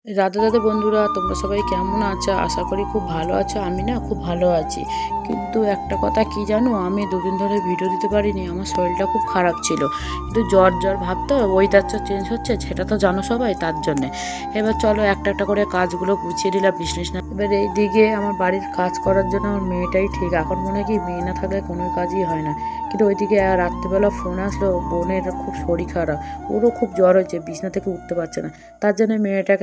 রাধে রাধে বন্ধুরা, তোমরা সবাই কেমন আছো? আশা করি খুব ভালো আছো। আমি না খুব ভালো আছি, কিন্তু একটা কথা কি জানো, আমি দুদিন ধরে ভিডিও দিতে পারিনি। আমার শরীরটা খুব খারাপ ছিল, কিন্তু জ্বর জ্বর ভাব তো, ওয়েদারটা চেঞ্জ হচ্ছে সেটা তো জানো সবাই, তার জন্যে। এবার চলো একটা একটা করে কাজগুলো গুছিয়ে দিলাম বিজনেস না। এবার এইদিকে আমার বাড়ির কাজ করার জন্য আমার মেয়েটাই ঠিক। এখন মনে হয় কি মেয়ে না থাকলে কোনো কাজই হয় না। কিন্তু ওইদিকে রাত্রিবেলা ফোন আসলো, বোনের খুব শরীর খারাপ, ওরও খুব জ্বর হয়েছে, বিছনা থেকে উঠতে পারছে না। তার জন্য মেয়েটা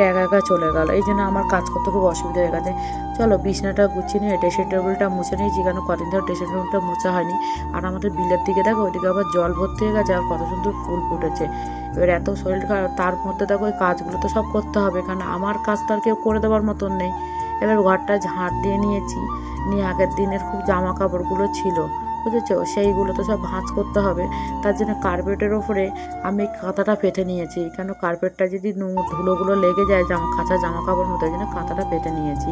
একা একা চলে গেল। এই জন্য আমার কাজ করতে খুব অসুবিধা হয়ে গেছে। চলো বিছনাটা গুছিয়ে নিয়ে ড্রেসিং টেবিলটা মুছে নিয়েছি, কেন কদিন ধরে ড্রেসিং টেবিলটা মোছা হয়নি। আর আমাদের বিলের দিকে দেখো, ওইদিকে আবার জল ভর্তি হয়ে গেছে, আর কত সুন্দর ফুল ফুটেছে। এবার এত শরীর খারাপ, তার মধ্যে দেখো ওই কাজগুলো তো সব করতে হবে, কারণ আমার কাজ তো আর কেউ করে দেওয়ার মতন নেই। এবার ঘরটা ঝাঁট দিয়ে নিয়েছি, নিয়ে আগের দিনের খুব জামা কাপড়গুলো ছিল বুঝেছো, সেইগুলো তো সব ভাঁজ করতে হবে। তার জন্য কার্পেটের ওপরে আমি কাঁথাটা পেতে নিয়েছি, কেন কার্পেটটা যদি ধুলোগুলো লেগে যায় কাঁচা জামা কাপড় মতো, ওই জন্য কাঁথাটা পেতে নিয়েছি।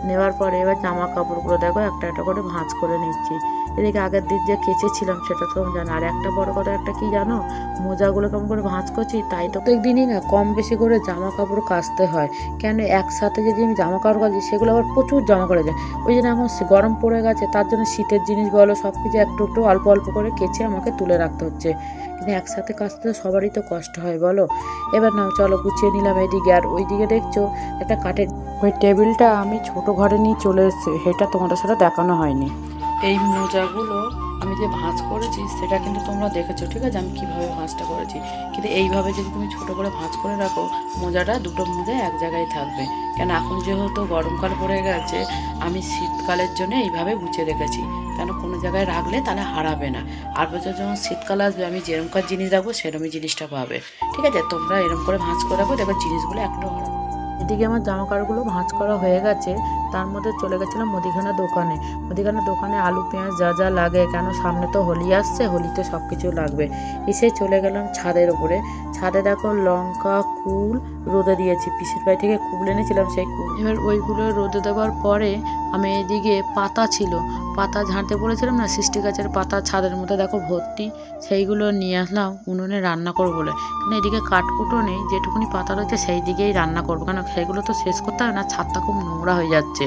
নেওয়ার পরে এবার জামা কাপড়গুলো দেখো একটা একটা করে ভাঁজ করে নিচ্ছি। এদিকে আগের দিন যে কেচেছিলাম সেটা তো জানো। আর একটা বড় কথা একটা কি জানো, মোজাগুলো কেমন করে ভাঁজ করছি, তাই তো প্রত্যেকদিনই না কম বেশি করে জামা কাপড় কাচতে হয়। কেন একসাথে যদি আমি জামা কাপড় কাচি সেগুলো আবার প্রচুর জামা করে যায়। ওই জন্য এখন গরম পড়ে গেছে, তার জন্য শীতের জিনিস বলো সব কিছু একটু একটু অল্প অল্প করে কেচে আমাকে তুলে রাখতে হচ্ছে। কিন্তু একসাথে কাচতে তো সবারই তো কষ্ট হয় বলো। এবার নাও চলো গুছিয়ে নিলাম এইদিকে। আর ওইদিকে দেখছো একটা কাঠের ওই টেবিলটা আমি ছোট ঘরে নিয়ে চলে এসেছি, সেটা তোমাদের সাথে দেখানো হয়নি। এই মোজাগুলো আমি যে ভাঁজ করেছি সেটা কিন্তু তোমরা দেখেছো, ঠিক আছে, আমি কীভাবে ভাঁজটা করেছি। কিন্তু এইভাবে যদি তুমি ছোট করে ভাঁজ করে রাখো, মোজাটা দুটো মোজা এক জায়গায় থাকবে। কেন এখন যেহেতু গরমকাল পড়ে গেছে, আমি শীতকালের জন্য এইভাবে গুছিয়ে রেখেছি, কেন কোনো জায়গায় রাখলে তাহলে হারাবে না। আর বছর যখন শীতকাল আসবে আমি যেরকম জিনিস রাখবো সেরকমই জিনিসটা পাবে, ঠিক আছে। তোমরা এরকম করে ভাঁজ করে রাখো, দেখো জিনিসগুলো একটাও হারাবে। এদিকে আমার জামা কাপড়গুলো ভাঁজ করা হয়ে গেছে, তার মধ্যে চলে গেছিলাম মুদিখানা দোকানে। মুদিখানা দোকানে আলু পেঁয়াজ যা যা লাগে, কেন সামনে তো হোলি আসছে, হোলিতে সব কিছু লাগবে। এসে চলে গেলাম ছাদের ওপরে। ছাদে দেখো লঙ্কা কুল রোদে দিয়েছি, পিসির বাড়ি থেকে কুল এনেছিলাম সেই কুল। এবার ওইগুলো রোদে দেওয়ার পরে আমি এদিকে পাতা ছিল, পাতা ঝাঁটতে পড়েছিলাম না, সৃষ্টি গাছের পাতা ছাদের মধ্যে দেখো ভর্তি, সেইগুলো নিয়ে আসলাম উনুনে রান্না করবো বলে। কারণ এদিকে কাঠকুটো নেই, যেটুকুনি পাতা রয়েছে সেই দিকেই রান্না করবো, কেন সেগুলো তো শেষ করতে হবে না, ছাদটা খুব নোংরা হয়ে যাচ্ছে।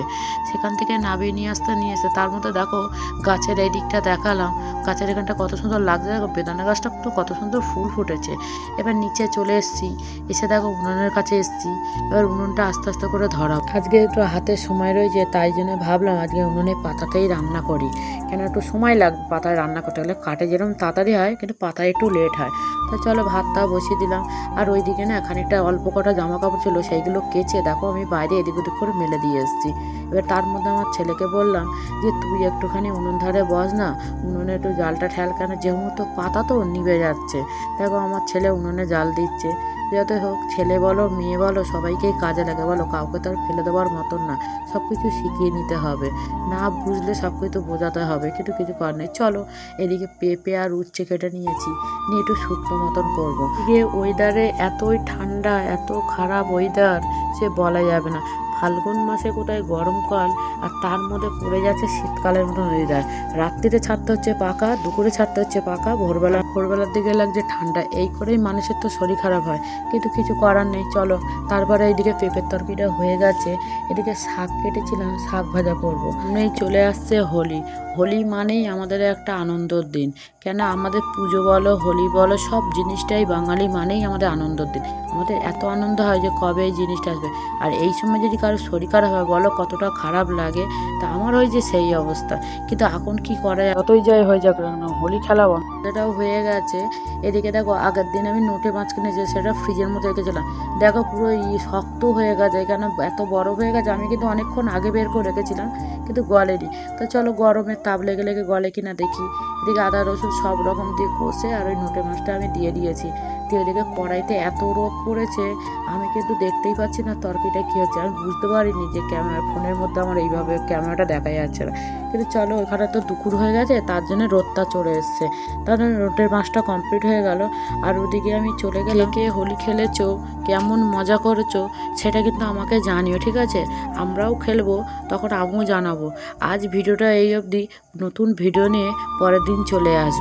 সেখান থেকে নামিয়ে নিয়ে এসে তার মধ্যে দেখো গাছের এই দিকটা দেখালাম, গাছের এখানটা কত সুন্দর লাগছে, দেখো বেদানা গাছটা তো কত সুন্দর ফুল ফুটেছে। এবার নিচে চলে এসেছি, এসে দেখো উনুনের কাছে এসেছি। এবার উনুনটা আস্তে আস্তে করে ধরাবো। আজকে একটু হাতে সময় রয়েছে, তাই জন্য ভাবলাম আজকে উনুনে পাতাতেই রান্না করি, কেন একটু সময় লাগবে পাতায় রান্না করতে গেলে। কাঠে যেরকম তাড়াতাড়ি হয়, কিন্তু পাতায় একটু লেট হয়। তো চলো ভাতটা বসিয়ে দিলাম। আর ওইদিকে না খানিকটা অল্প কটা জামা কাপড় ছিল, সেইগুলো কেচে দেখো আমি বাইরে এদিক ওদিক করে মেলে দিয়ে এসেছি। এবার তার মধ্যে আমার ছেলেকে বললাম যে তুই একটুখানি উনুন ধারে বস না, উনুনে একটু জালটা ঠেল, কেন যেহেতু পাতা তো নিভে যাচ্ছে। দেখো আমার ছেলে উনুনে জাল দিচ্ছে। যাতে হোক, ছেলে বলো মেয়ে বলো সবাইকেই কাজে লাগে বলো, কাউকে তো আর ফেলে দেওয়ার মতন না, সব কিছু শিখিয়ে নিতে হবে। না বুঝলে সব কিছু বোঝাতে হবে, কিন্তু কিছু করার নেই। চলো এদিকে পেঁপে আর উচ্ছে কেটে নিয়েছি, নিয়ে একটু শুকনো মতন করবো। এদিকে ওয়েদারে এতই ঠান্ডা, এত খারাপ ওয়েদার, সে বলা যাবে না। ফাল্গুন মাসে কোথায় গরমকাল, আর তার মধ্যে পড়ে যাচ্ছে শীতকালের মতন ওয়েদার। রাত্রিতে ছাড়তে হচ্ছে পাখা, দুপুরে ছাড়তে হচ্ছে পাখা, ভোরবেলার দিকে লাগছে ঠান্ডা। এই করেই মানুষের তো শরীর খারাপ হয়, কিন্তু কিছু করার নেই। চলো তারপরে এইদিকে পেঁপের তরকারিটা হয়ে গেছে, এদিকে শাক কেটেছিলাম, শাক ভাজা করবো। সামনেই চলে আসছে হোলি। হোলি মানেই আমাদের একটা আনন্দর দিন, কেন আমাদের পুজো বলো হোলি বলো সব জিনিসটাই বাঙালি মানেই আমাদের আনন্দর দিন। আমাদের এত আনন্দ হয় যে কবে এই জিনিসটা আসবে। আর এই সময় যদি কারো শরীর খারাপ হয় বলো কতটা খারাপ লাগে। তা আমার ওই যে সেই অবস্থা, কিন্তু এখন কি করা যায়, যতই যাই হয়ে যাক না, হোলি খেলা বন্ধ। সেটাও হয়ে গেছে। এদিকে দেখো আগের দিন আমি নোটে মাছ কিনেছি, সেটা ফ্রিজের মধ্যে রেখেছিলাম, দেখো পুরো শক্ত হয়ে গেছে, কেন এত বরফ হয়ে গেছে। আমি কিন্তু অনেকক্ষণ আগে বের করে রেখেছিলাম, কিন্তু গলেনি। তো চলো গরমের তাপ লেগে লেগে গলে কিনা দেখি। এদিকে আদা রসুন সব রকম দিয়ে কষে আর ওই নোটে মাছটা আমি দিয়ে দিয়েছি। দিয়ে এদিকে কড়াইতে এত রোদ পড়েছে, আমি কিন্তু দেখতেই পাচ্ছি না তরকারিটা কী হচ্ছে। আমি বুঝতে পারিনি যে ফোনের মধ্যে আমার এইভাবে ক্যামেরাটা দেখা যাচ্ছে না। কিন্তু চলো ওখানে তো দুপুর হয়ে গেছে, তার জন্য রোদটা চলে এসছে, তাহলে রোদের মাছটা কমপ্লিট হয়ে গেল। আর ওদিকে আমি চলে গেলাম। কে হোলি খেলেছো, কেমন মজা করেছো সেটা কিন্তু আমাকে জানিও, ঠিক আছে। আমরাও খেলবো, তখন আমিও জানাবো। আজ ভিডিওটা এই অবধি, নতুন ভিডিও নিয়ে পরের দিন চলে আসবো।